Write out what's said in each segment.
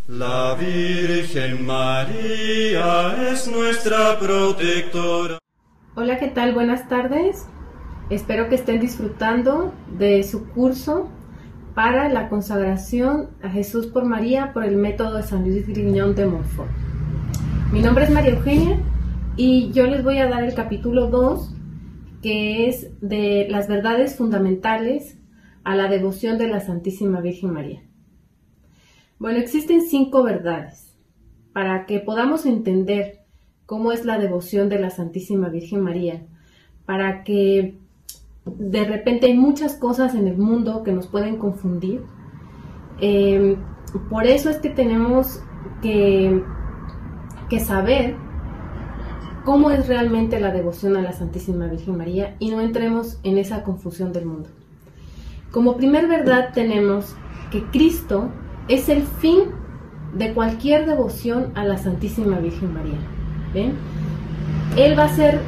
La Virgen María es nuestra protectora. Hola, ¿qué tal? Buenas tardes. Espero que estén disfrutando de su curso para la consagración a Jesús por María por el método de San Luis Griñón de Montfort. Mi nombre es María Eugenia y yo les voy a dar el capítulo 2, que es de las verdades fundamentales a la devoción de la Santísima Virgen María. Bueno, existen 5 verdades para que podamos entender cómo es la devoción de la Santísima Virgen María, para que de repente hay muchas cosas en el mundo que nos pueden confundir. Por eso es que tenemos que saber cómo es realmente la devoción a la Santísima Virgen María y no entremos en esa confusión del mundo. Como primer verdad tenemos que Cristo es el fin de cualquier devoción a la Santísima Virgen María. ¿Ven? Él va a ser,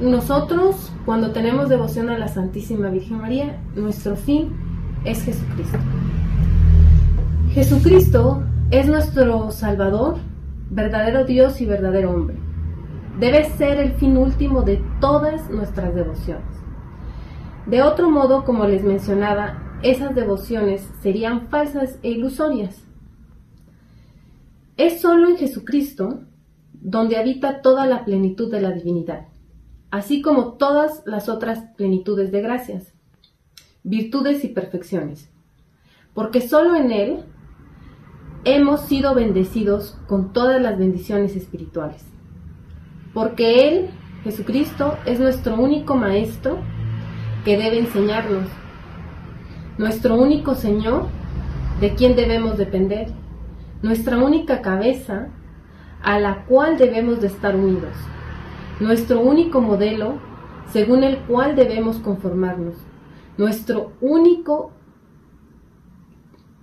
nosotros cuando tenemos devoción a la Santísima Virgen María, nuestro fin es Jesucristo. Jesucristo es nuestro Salvador, verdadero Dios y verdadero hombre. Debe ser el fin último de todas nuestras devociones. De otro modo, como les mencionaba, esas devociones serían falsas e ilusorias. Es solo en Jesucristo donde habita toda la plenitud de la divinidad, así como todas las otras plenitudes de gracias, virtudes y perfecciones, porque solo en Él hemos sido bendecidos con todas las bendiciones espirituales, porque Él, Jesucristo, es nuestro único Maestro que debe enseñarnos, nuestro único Señor, de quien debemos depender, nuestra única cabeza, a la cual debemos de estar unidos, nuestro único modelo, según el cual debemos conformarnos, nuestro único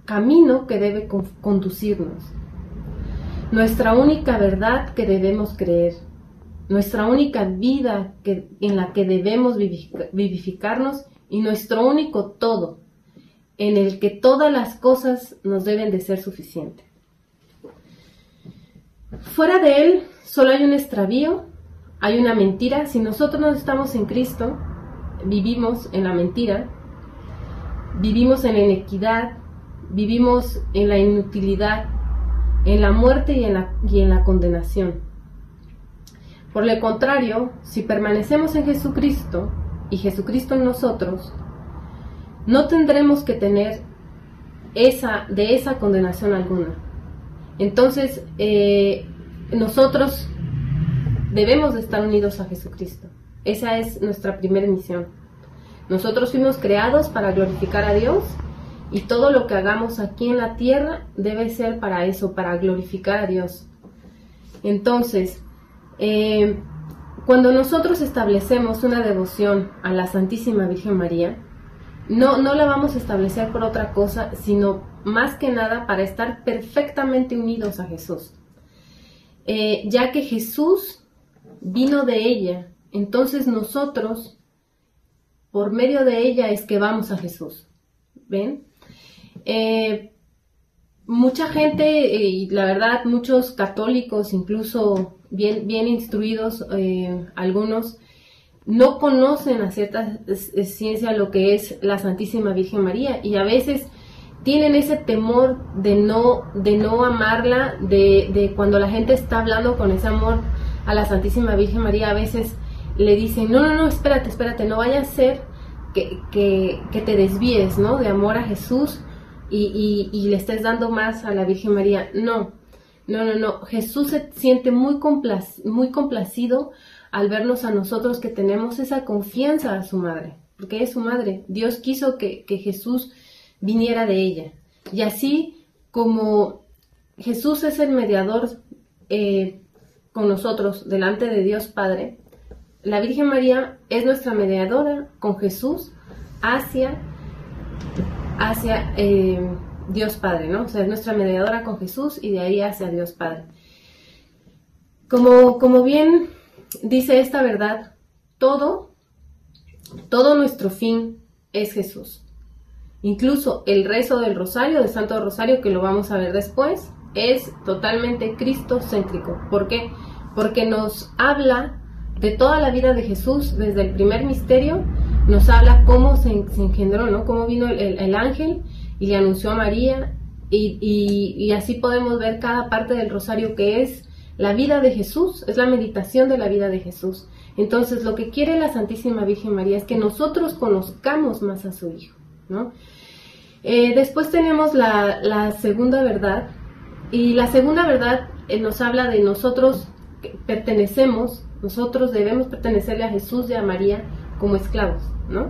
camino que debe conducirnos, nuestra única verdad que debemos creer, nuestra única vida en la que debemos vivificarnos y nuestro único todo, en el que todas las cosas nos deben de ser suficientes. Fuera de Él solo hay un extravío, hay una mentira. Si nosotros no estamos en Cristo, vivimos en la mentira, vivimos en la inequidad, vivimos en la inutilidad, en la muerte y en la condenación. Por lo contrario, si permanecemos en Jesucristo y Jesucristo en nosotros, no tendremos que tener esa condenación alguna. Entonces, nosotros debemos de estar unidos a Jesucristo. Esa es nuestra primera misión. Nosotros fuimos creados para glorificar a Dios y todo lo que hagamos aquí en la tierra debe ser para eso, para glorificar a Dios. Entonces, cuando nosotros establecemos una devoción a la Santísima Virgen María, no la vamos a establecer por otra cosa, sino más que nada para estar perfectamente unidos a Jesús. Ya que Jesús vino de ella, entonces nosotros, por medio de ella, es que vamos a Jesús. ¿Ven? Mucha gente, y la verdad, muchos católicos, incluso bien instruidos, algunos, no conocen a cierta ciencia lo que es la Santísima Virgen María y a veces tienen ese temor de no amarla, de cuando la gente está hablando con ese amor a la Santísima Virgen María, a veces le dicen, no, espérate, no vaya a ser que te desvíes, ¿no?, de amor a Jesús y le estés dando más a la Virgen María. No, Jesús se siente muy complacido al vernos a nosotros que tenemos esa confianza a su madre, porque es su madre. Dios quiso que Jesús viniera de ella. Y así como Jesús es el mediador con nosotros delante de Dios Padre, la Virgen María es nuestra mediadora con Jesús hacia Dios Padre, ¿no? O sea, es nuestra mediadora con Jesús y de ahí hacia Dios Padre. Como bien dice esta verdad, todo nuestro fin es Jesús. Incluso el rezo del rosario, del Santo Rosario, que lo vamos a ver después, es totalmente cristocéntrico. ¿Por qué? Porque nos habla de toda la vida de Jesús, desde el primer misterio, nos habla cómo se engendró, ¿no? Cómo vino el ángel y le anunció a María, y así podemos ver cada parte del rosario, que es la vida de Jesús, es la meditación de la vida de Jesús. Entonces, lo que quiere la Santísima Virgen María es que nosotros conozcamos más a su Hijo, ¿no? Después tenemos la segunda verdad, y la segunda verdad nos habla de nosotros que pertenecemos, nosotros debemos pertenecerle a Jesús y a María como esclavos, ¿no?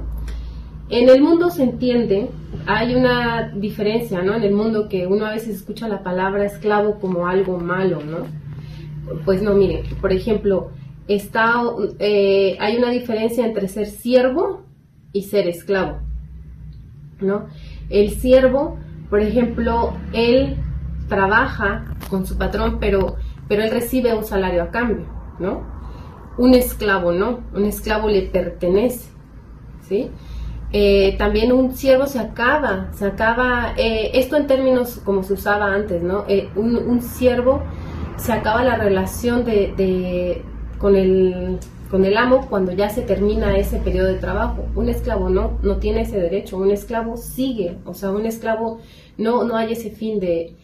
En el mundo se entiende, hay una diferencia, ¿no? En el mundo, que uno a veces escucha la palabra esclavo como algo malo, ¿no? Pues no, miren, por ejemplo, hay una diferencia entre ser siervo y ser esclavo, ¿no? El siervo, por ejemplo, él trabaja con su patrón, pero él recibe un salario a cambio, ¿no? Un esclavo no, un esclavo le pertenece, ¿sí? También un siervo se acaba, esto en términos como se usaba antes, ¿no? Un siervo se acaba la relación con el amo cuando ya se termina ese periodo de trabajo. Un esclavo no tiene ese derecho, un esclavo sigue, o sea, un esclavo no hay ese fin de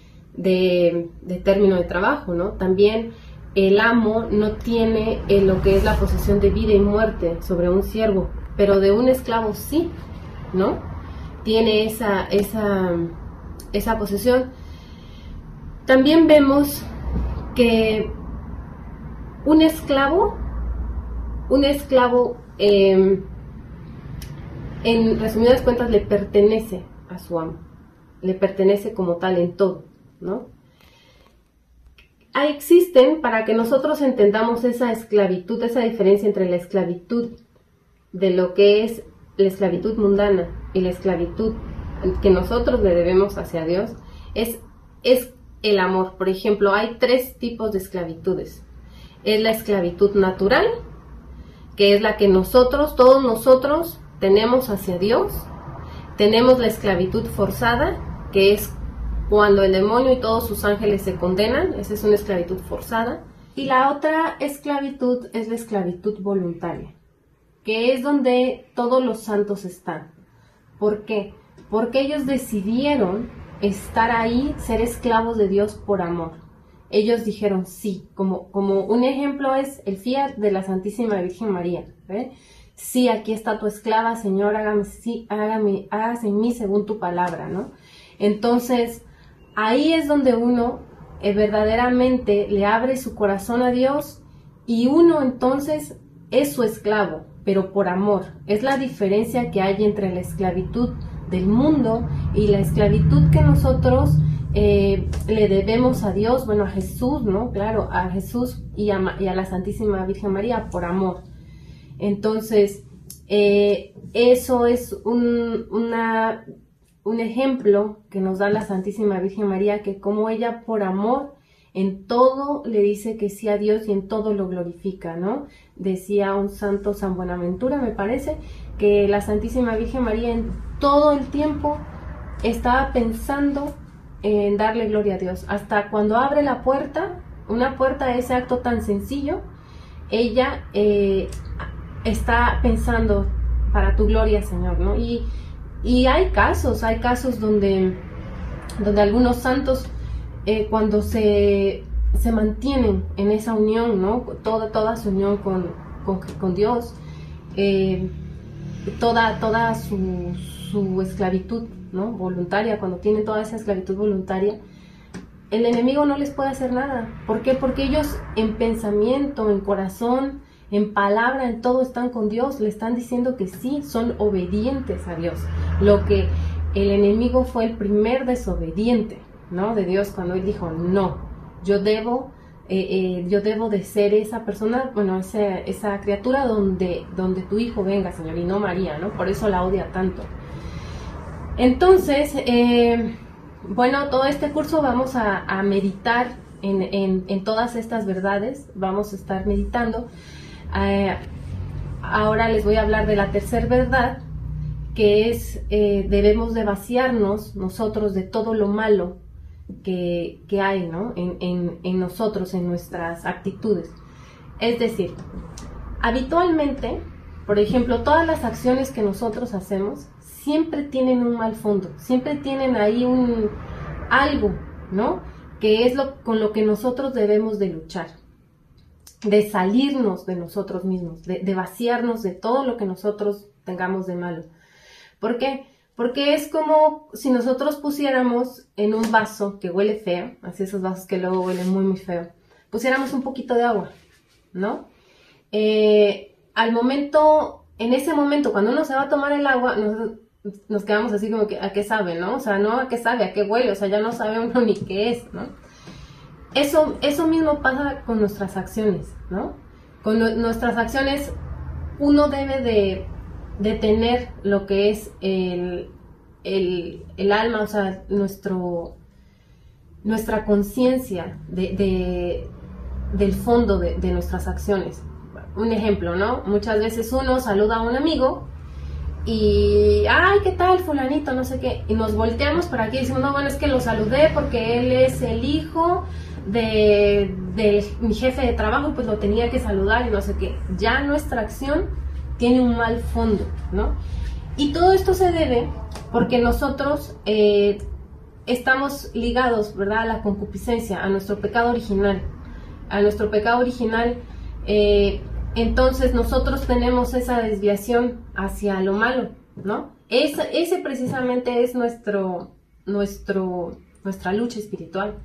término de trabajo, ¿no? También el amo no tiene lo que es la posesión de vida y muerte sobre un siervo, pero de un esclavo sí, ¿no? Tiene esa posesión. También vemos que un esclavo, en resumidas cuentas, le pertenece a su amo, le pertenece como tal en todo, ¿no? Existen, para que nosotros entendamos esa esclavitud, esa diferencia entre la esclavitud de lo que es la esclavitud mundana y la esclavitud que nosotros le debemos hacia Dios, es el amor. Por ejemplo, hay 3 tipos de esclavitudes. Es la esclavitud natural, que es la que todos nosotros tenemos hacia Dios. Tenemos la esclavitud forzada, que es cuando el demonio y todos sus ángeles se condenan. Esa es una esclavitud forzada. Y la otra esclavitud es la esclavitud voluntaria, que es donde todos los santos están. ¿Por qué? Porque ellos decidieron estar ahí, ser esclavos de Dios por amor. Ellos dijeron sí, como un ejemplo es el fiat de la Santísima Virgen María, ¿ve? Sí, aquí está tu esclava, Señor, hágase en mí según tu palabra, ¿no? Entonces, ahí es donde uno verdaderamente le abre su corazón a Dios, y uno entonces es su esclavo, pero por amor. Es la diferencia que hay entre la esclavitud del mundo y la esclavitud que nosotros le debemos a Dios, bueno, a Jesús, ¿no? Claro, a Jesús y a la Santísima Virgen María por amor. Entonces, eso es un ejemplo que nos da la Santísima Virgen María, que como ella por amor en todo le dice que sí a Dios y en todo lo glorifica, ¿no? Decía un santo, San Buenaventura, me parece, que la Santísima Virgen María en todo el tiempo estaba pensando en darle gloria a Dios. Hasta cuando abre la puerta, una puerta, ese acto tan sencillo, ella está pensando para tu gloria, Señor, ¿no? Y hay casos donde algunos santos, cuando se mantienen en esa unión, ¿no? Toda su unión con Dios, toda su esclavitud, ¿no? Voluntaria, cuando tienen toda esa esclavitud voluntaria, el enemigo no les puede hacer nada. ¿Por qué? Porque ellos en pensamiento, en corazón, en palabra, en todo están con Dios, le están diciendo que sí, son obedientes a Dios. Lo que el enemigo fue el primer desobediente, ¿no? De Dios, cuando él dijo, no, yo debo de ser esa persona, bueno, esa criatura donde tu hijo venga, Señor, y no María, ¿no? Por eso la odia tanto. Entonces, bueno, todo este curso vamos a meditar en todas estas verdades, vamos a estar meditando. Ahora les voy a hablar de la tercera verdad, que es debemos de vaciarnos nosotros de todo lo malo que hay, ¿no? en nosotros, en nuestras actitudes. Es decir, habitualmente, por ejemplo, todas las acciones que nosotros hacemos siempre tienen un mal fondo, siempre tienen ahí algo, ¿no? Que es con lo que nosotros debemos de luchar, de salirnos de nosotros mismos, de vaciarnos de todo lo que nosotros tengamos de malo. ¿Por qué? Porque es como si nosotros pusiéramos en un vaso que huele feo, así esos vasos que luego huelen muy muy feo, pusiéramos un poquito de agua, ¿no? En ese momento, cuando uno se va a tomar el agua, nos quedamos así como que, ¿a qué sabe, no? O sea, no a qué sabe, a qué huele, o sea, ya no sabe uno ni qué es, ¿no? Eso mismo pasa con nuestras acciones, ¿no? Con nuestras acciones, uno debe de tener lo que es el alma, o sea, nuestra conciencia del fondo de nuestras acciones. Un ejemplo, ¿no? Muchas veces uno saluda a un amigo y, ay, ¿qué tal fulanito? No sé qué, y nos volteamos para aquí y decimos, no, bueno, es que lo saludé porque él es el hijo de mi jefe de trabajo, pues lo tenía que saludar y no sé qué. Ya nuestra acción tiene un mal fondo, ¿no? Y todo esto se debe porque nosotros estamos ligados, ¿verdad?, a la concupiscencia, a nuestro pecado original. Entonces nosotros tenemos esa desviación hacia lo malo, ¿no? Ese precisamente es nuestra lucha espiritual.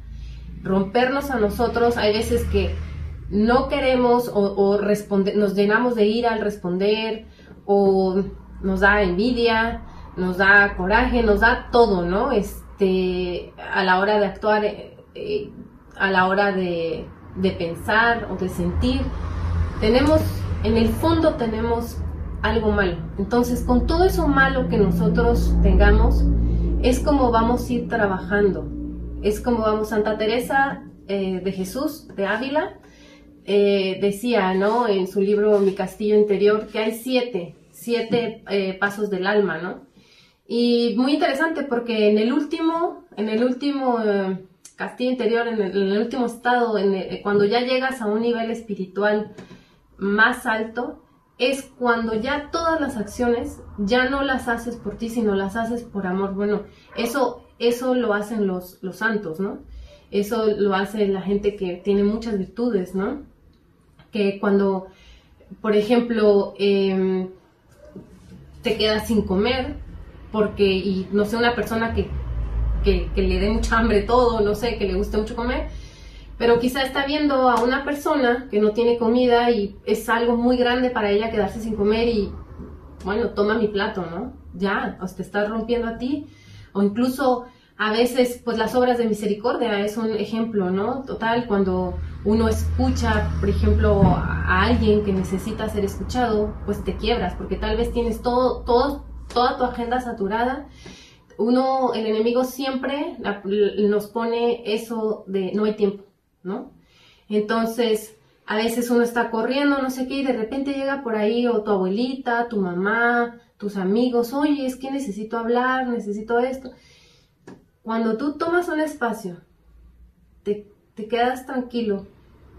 Rompernos a nosotros, hay veces que no queremos o nos llenamos de ira al responder, o nos da envidia, nos da coraje, nos da todo, ¿no? A la hora de actuar, a la hora de pensar o de sentir, en el fondo tenemos algo malo. Entonces, con todo eso malo que nosotros tengamos, es como vamos a ir trabajando. Es como Santa Teresa de Jesús, de Ávila, decía, ¿no?, en su libro Mi Castillo Interior, que hay siete pasos del alma, ¿no? Y muy interesante porque en el último castillo interior, en el último estado, cuando ya llegas a un nivel espiritual más alto, es cuando ya todas las acciones ya no las haces por ti, sino las haces por amor. Bueno, eso lo hacen los santos, ¿no? Eso lo hace la gente que tiene muchas virtudes, ¿no? Que cuando, por ejemplo, te quedas sin comer, y no sé, una persona que le dé mucha hambre todo, no sé, que le guste mucho comer, pero quizá está viendo a una persona que no tiene comida y es algo muy grande para ella quedarse sin comer y, bueno, toma mi plato, ¿no? Ya, o te estás rompiendo a ti. O incluso a veces, pues las obras de misericordia es un ejemplo, ¿no? Total, cuando uno escucha, por ejemplo, a alguien que necesita ser escuchado, pues te quiebras, porque tal vez tienes toda tu agenda saturada. El enemigo siempre nos pone eso de no hay tiempo, ¿no? Entonces, a veces uno está corriendo, no sé qué, y de repente llega por ahí o tu abuelita, tu mamá, tus amigos, oye, es que necesito hablar, necesito esto. Cuando tú tomas un espacio, te quedas tranquilo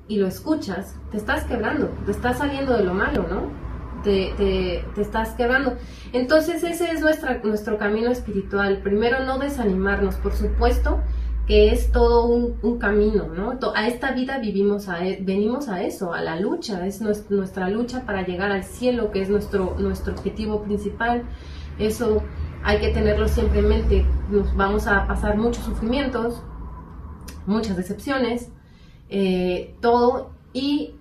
y lo escuchas, te estás quebrando, te estás saliendo de lo malo, ¿no? Te estás quebrando. Entonces ese es nuestro camino espiritual. Primero, no desanimarnos, por supuesto que es todo un camino, ¿no? A esta vida venimos a eso, a la lucha, es nuestra lucha para llegar al cielo, que es nuestro objetivo principal. Eso hay que tenerlo siempre en mente. Nos vamos a pasar muchos sufrimientos, muchas decepciones, todo, y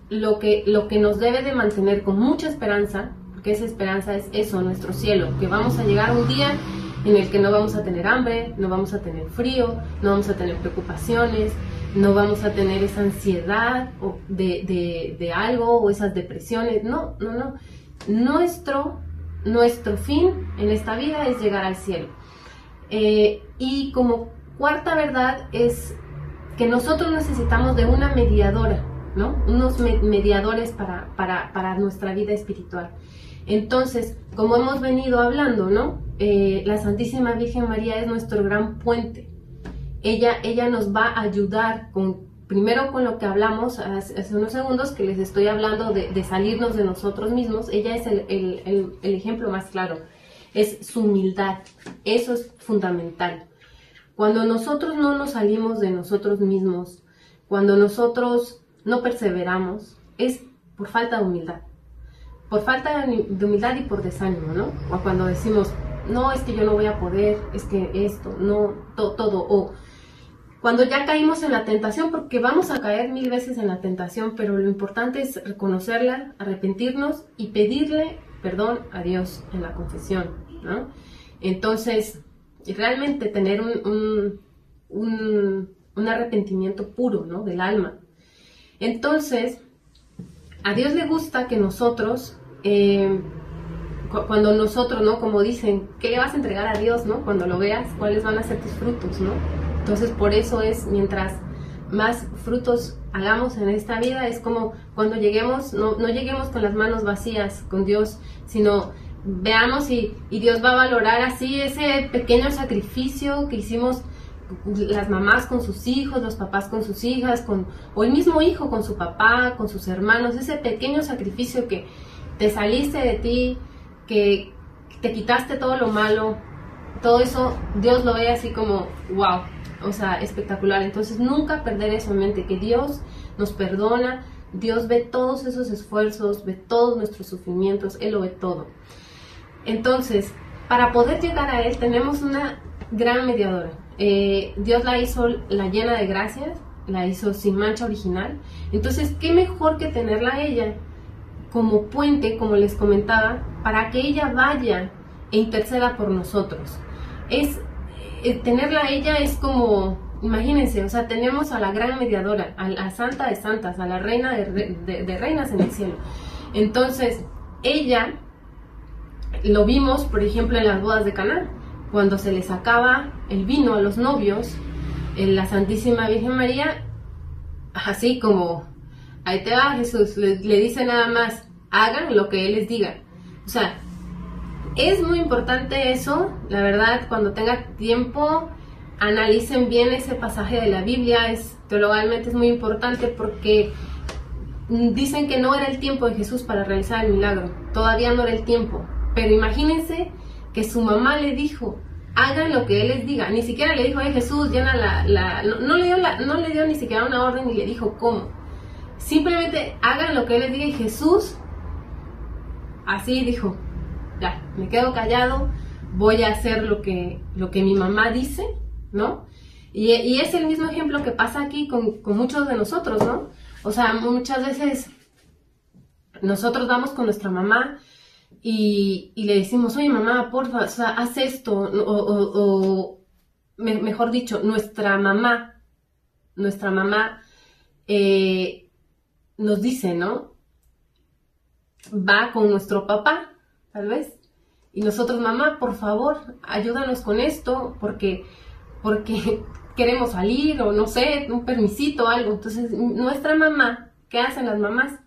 lo que nos debe de mantener con mucha esperanza, porque esa esperanza es eso, nuestro cielo, que vamos a llegar un día en el que no vamos a tener hambre, no vamos a tener frío, no vamos a tener preocupaciones, no vamos a tener esa ansiedad de algo o esas depresiones. No. Nuestro fin en esta vida es llegar al cielo. Y como cuarta verdad es que nosotros necesitamos de una mediadora, ¿no? Unos mediadores para nuestra vida espiritual. Entonces, como hemos venido hablando, ¿no? La Santísima Virgen María es nuestro gran puente. ella nos va a ayudar primero con lo que hablamos hace unos segundos, que les estoy hablando de salirnos de nosotros mismos. Ella es el ejemplo más claro, es su humildad, eso es fundamental. Cuando nosotros no nos salimos de nosotros mismos, cuando nosotros no perseveramos, es por falta de humildad. Por falta de humildad y por desánimo, ¿no? O cuando decimos, no, es que yo no voy a poder, es que esto, no, todo. O cuando ya caímos en la tentación, porque vamos a caer 1000 veces en la tentación, pero lo importante es reconocerla, arrepentirnos y pedirle perdón a Dios en la confesión, ¿no? Entonces, realmente tener un arrepentimiento puro, ¿no? Del alma. Entonces, a Dios le gusta que nosotros, cuando nosotros, ¿no? Como dicen, ¿qué le vas a entregar a Dios, ¿no? Cuando lo veas, ¿cuáles van a ser tus frutos, ¿no? Entonces, por eso es, mientras más frutos hagamos en esta vida, es como cuando lleguemos, no lleguemos con las manos vacías con Dios, sino veamos y Dios va a valorar así ese pequeño sacrificio que hicimos las mamás con sus hijos, los papás con sus hijas, o el mismo hijo con su papá, con sus hermanos, ese pequeño sacrificio que te saliste de ti, que te quitaste todo lo malo, todo eso Dios lo ve así como wow, o sea, espectacular. Entonces nunca perder eso en mente, que Dios nos perdona, Dios ve todos esos esfuerzos, ve todos nuestros sufrimientos, Él lo ve todo. Entonces, para poder llegar a Él tenemos una gran mediadora. Dios la hizo la llena de gracias, la hizo sin mancha original. Entonces, ¿qué mejor que tenerla a ella como puente, como les comentaba, para que ella vaya e interceda por nosotros? Tenerla a ella es como, imagínense, o sea, tenemos a la gran mediadora, a la santa de santas, a la reina de reinas en el cielo. Entonces, ella, lo vimos, por ejemplo, en las bodas de Caná. Cuando se les sacaba el vino a los novios, la Santísima Virgen María, así como, ahí te va Jesús, le dice nada más, hagan lo que Él les diga. O sea, es muy importante eso, la verdad, cuando tengan tiempo, analicen bien ese pasaje de la Biblia, teológicamente es muy importante porque dicen que no era el tiempo de Jesús para realizar el milagro, todavía no era el tiempo, pero imagínense que su mamá le dijo, hagan lo que Él les diga. Ni siquiera le dijo, Jesús, llena no le dio ni siquiera una orden ni le dijo cómo. Simplemente hagan lo que Él les diga, y Jesús así dijo, ya, me quedo callado, voy a hacer lo que mi mamá dice, ¿no? Y es el mismo ejemplo que pasa aquí con muchos de nosotros, ¿no? O sea, muchas veces nosotros vamos con nuestra mamá y le decimos, oye mamá, porfa, o sea, haz esto, mejor dicho, nuestra mamá nos dice, ¿no? Va con nuestro papá, tal vez, y nosotros, mamá, por favor, ayúdanos con esto, porque queremos salir, o no sé, un permisito, algo. Entonces, nuestra mamá, ¿qué hacen las mamás?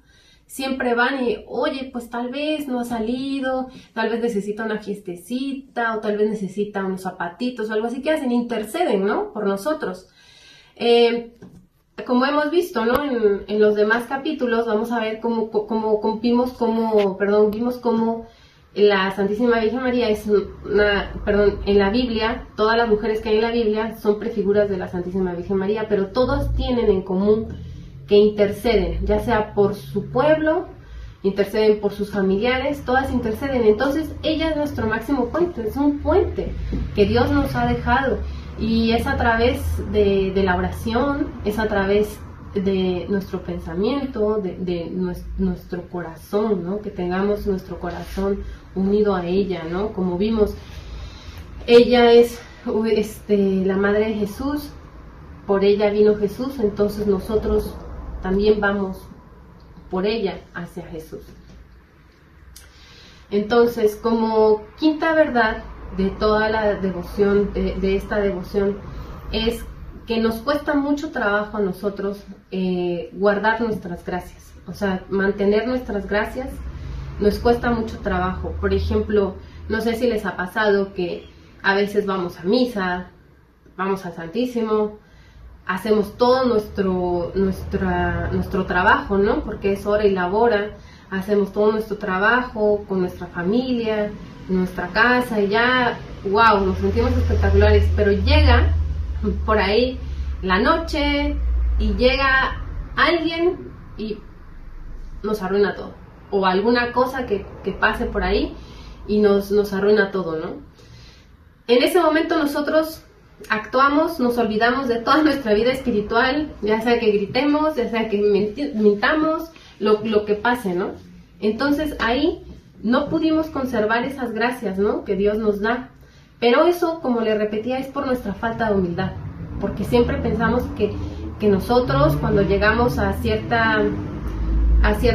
Siempre van y, oye, pues tal vez no ha salido, tal vez necesita una fiestecita, o tal vez necesita unos zapatitos o algo así. ¿Qué hacen? Interceden, ¿no? Por nosotros. Como hemos visto, ¿no? En los demás capítulos vamos a ver vimos cómo la Santísima Virgen María en la Biblia, todas las mujeres que hay en la Biblia son prefiguras de la Santísima Virgen María, pero todas tienen en común que interceden, ya sea por su pueblo, interceden por sus familiares, todas interceden. Entonces ella es nuestro máximo puente, es un puente que Dios nos ha dejado, y es a través de la oración, es a través de nuestro pensamiento, de nuestro corazón, ¿no? Que tengamos nuestro corazón unido a ella, ¿no? Como vimos, ella es la madre de Jesús, por ella vino Jesús, entonces nosotros también vamos por ella hacia Jesús. Entonces, como quinta verdad de toda la devoción, de esta devoción, es que nos cuesta mucho trabajo a nosotros guardar nuestras gracias. O sea, mantener nuestras gracias nos cuesta mucho trabajo. Por ejemplo, no sé si les ha pasado que a veces vamos a misa, vamos al Santísimo, hacemos todo nuestro trabajo, ¿no? Porque es hora y labora, hacemos todo nuestro trabajo con nuestra familia, nuestra casa, y ya, wow, nos sentimos espectaculares, pero llega por ahí la noche y llega alguien y nos arruina todo, o alguna cosa que pase por ahí y nos arruina todo, ¿no? En ese momento nosotros actuamos, nos olvidamos de toda nuestra vida espiritual, ya sea que gritemos, ya sea que mintamos, lo que pase, ¿no? Entonces ahí no pudimos conservar esas gracias, ¿no?, que Dios nos da. Pero eso, como le repetía, es por nuestra falta de humildad, porque siempre pensamos que nosotros, cuando llegamos a cierta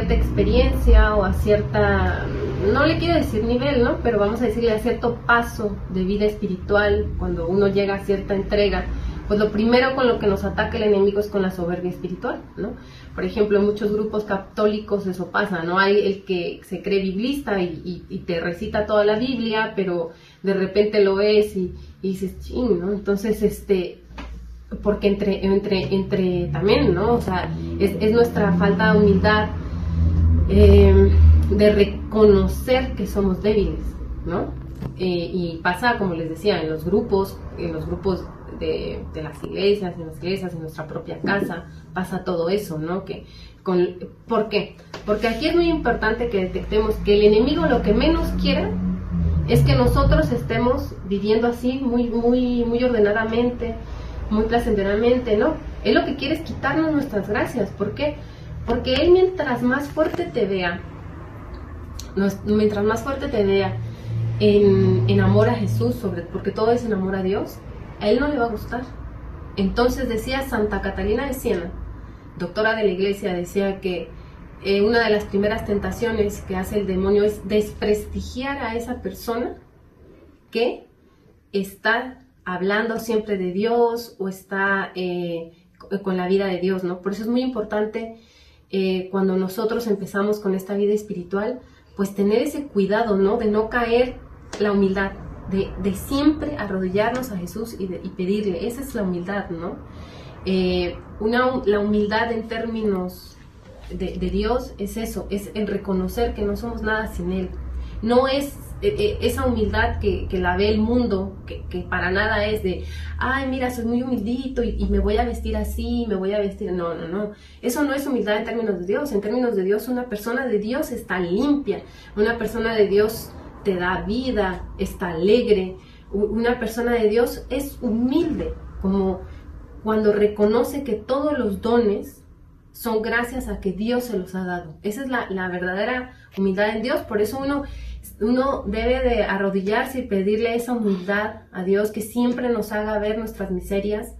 experiencia o a cierta, no le quiero decir nivel, ¿no?, pero vamos a decirle a cierto paso de vida espiritual, cuando uno llega a cierta entrega, pues lo primero con lo que nos ataca el enemigo es con la soberbia espiritual, ¿no? Por ejemplo, en muchos grupos católicos eso pasa, ¿no? Hay el que se cree biblista y te recita toda la Biblia, pero de repente lo ves y dices, ching, ¿no? Entonces, porque entre también, ¿no? O sea, es nuestra falta de humildad, de reconocer que somos débiles, ¿no? Y pasa, como les decía, en los grupos de las iglesias, en nuestra propia casa, pasa todo eso, ¿no? ¿Por qué? Porque aquí es muy importante que detectemos que el enemigo lo que menos quiere es que nosotros estemos viviendo así, muy ordenadamente, muy placenteramente, ¿no? Él lo que quiere es quitarnos nuestras gracias. ¿Por qué? Porque él, mientras más fuerte te vea en amor a Jesús, porque todo es en amor a Dios, a él no le va a gustar. Entonces decía Santa Catalina de Siena, doctora de la iglesia, decía que una de las primeras tentaciones que hace el demonio es desprestigiar a esa persona que está hablando siempre de Dios o está con la vida de Dios, ¿no? Por eso es muy importante cuando nosotros empezamos con esta vida espiritual, pues tener ese cuidado, ¿no? De no caer la humildad, de siempre arrodillarnos a Jesús y pedirle. Esa es la humildad, ¿no? La humildad en términos de Dios es eso, es el reconocer que no somos nada sin Él. No es esa humildad que la ve el mundo, que para nada es de, ay, mira, soy muy humildito y me voy a vestir así, me voy a vestir... No. Eso no es humildad en términos de Dios. En términos de Dios, una persona de Dios está limpia. Una persona de Dios te da vida, está alegre. Una persona de Dios es humilde, como cuando reconoce que todos los dones son gracias a que Dios se los ha dado. Esa es la verdadera humildad en Dios. Por eso uno debe de arrodillarse y pedirle esa humildad a Dios, que siempre nos haga ver nuestras miserias,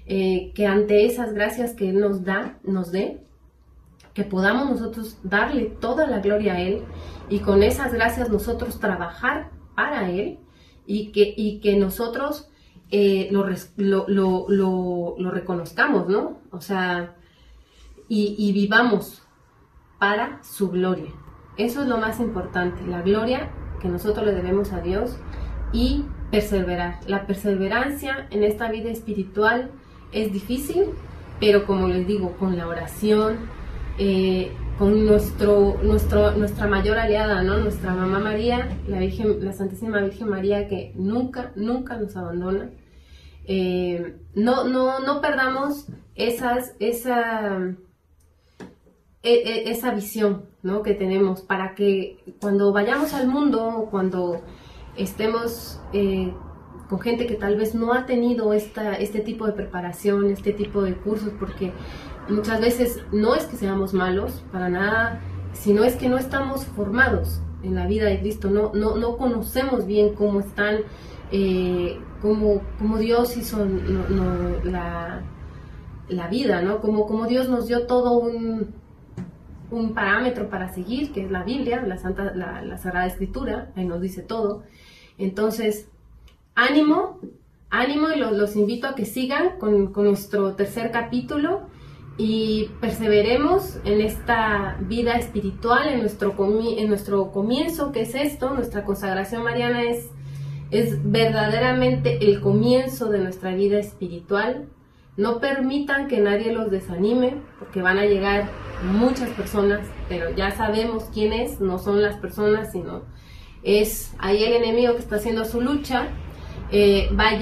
que ante esas gracias que Él nos dé, que podamos nosotros darle toda la gloria a Él, y con esas gracias nosotros trabajar para Él, y que nosotros lo reconozcamos, ¿no? O sea, y vivamos para su gloria. Eso es lo más importante, la gloria que nosotros le debemos a Dios, y perseverar. La perseverancia en esta vida espiritual es difícil, pero como les digo, con la oración, con nuestra mayor aliada, ¿no? Nuestra Mamá María, la Santísima Virgen María, que nunca nos abandona. No perdamos esa visión, ¿no?, que tenemos, para que cuando vayamos al mundo, cuando estemos con gente que tal vez no ha tenido este tipo de preparación, este tipo de cursos, porque muchas veces no es que seamos malos, para nada, sino es que no estamos formados en la vida de Cristo, no conocemos bien cómo están, cómo Dios hizo la vida, ¿no? Como Dios nos dio todo un parámetro para seguir, que es la Biblia, la Sagrada Escritura, ahí nos dice todo. Entonces, ánimo, y los invito a que sigan con nuestro tercer capítulo, y perseveremos en esta vida espiritual, en nuestro comienzo, que es esto. Nuestra consagración mariana es es verdaderamente el comienzo de nuestra vida espiritual. No permitan que nadie los desanime, porque van a llegar muchas personas, pero ya sabemos quién es, no son las personas, sino es ahí el enemigo que está haciendo su lucha. Va a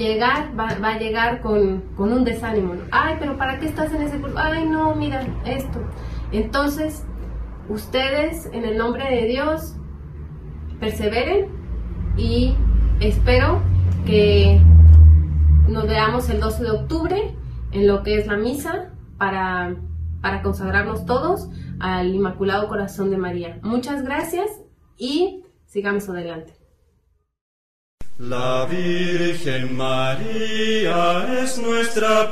llegar con un desánimo, ¿no? Ay, pero ¿para qué estás en ese grupo? Ay, no, mira esto. Entonces, ustedes, en el nombre de Dios, perseveren, y espero que nos veamos el 12 de octubre en lo que es la misa para consagrarnos todos al Inmaculado Corazón de María. Muchas gracias y sigamos adelante. La Virgen María es nuestra